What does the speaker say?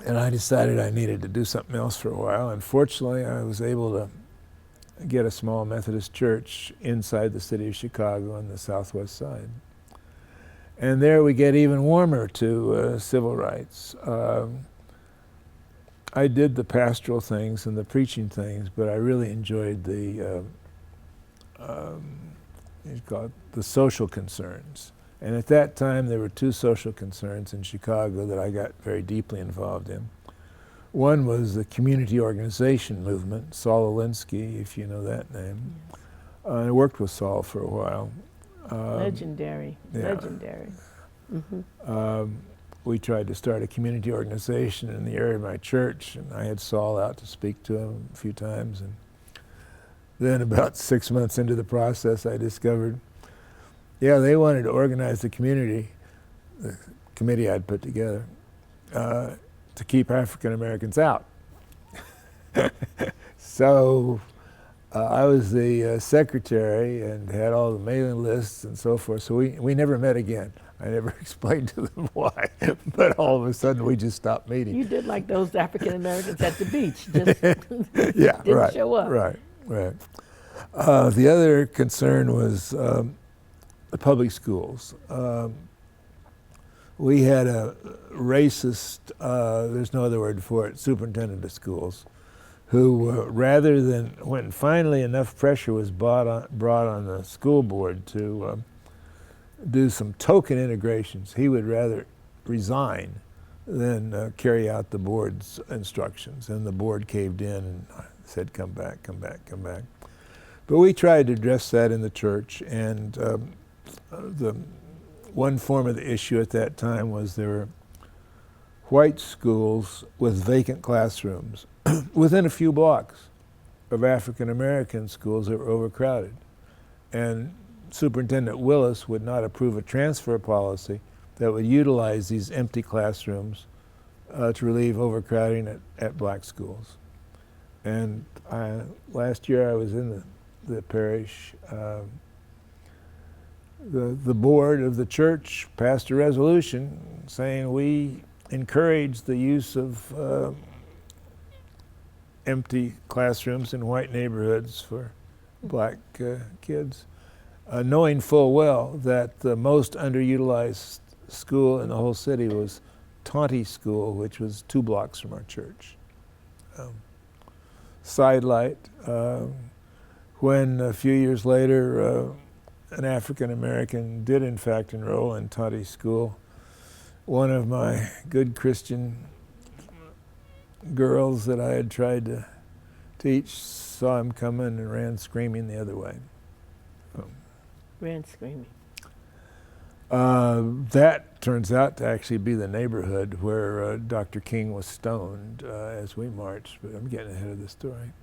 And I decided I needed to do something else for a while. And fortunately, I was able to get a small Methodist church inside the city of Chicago on the southwest side. And there we get even warmer to civil rights. I did the pastoral things and the preaching things, but I really enjoyed the social concerns. And at that time, there were two social concerns in Chicago that I got very deeply involved in. One was the community organization movement, Saul Alinsky, if you know that name. I worked with Saul for a while. Legendary. Mm-hmm. We tried to start a community organization in the area of my church, and I had Saul out to speak to him a few times. And then about 6 months into the process, I discovered, they wanted to organize the community, the committee I'd put together, to keep African Americans out. So I was the secretary and had all the mailing lists and so forth, so we never met again. I never explained to them why, but all of a sudden we just stopped meeting. You did like those African Americans at the beach, just didn't show up. Right. The other concern was the public schools. We had a racist, there's no other word for it, superintendent of schools, who rather than, when finally enough pressure was brought on the school board to do some token integrations, he would rather resign than carry out the board's instructions. And the board caved in and said, come back. But we tried to address that in the church, and the one form of the issue at that time was there were white schools with vacant classrooms within a few blocks of African American schools that were overcrowded. And Superintendent Willis would not approve a transfer policy that would utilize these empty classrooms to relieve overcrowding at black schools. And last year I was in the parish. The board of the church passed a resolution saying we encourage the use of empty classrooms in white neighborhoods for black kids, knowing full well that the most underutilized school in the whole city was Taunty School, which was 2 blocks from our church. Sidelight, when a few years later an African American did in fact enroll in Taunty School, one of my good Christian girls that I had tried to teach saw him coming and ran screaming the other way. Ran screaming. That turns out to actually be the neighborhood where Dr. King was stoned as we marched, but I'm getting ahead of the story.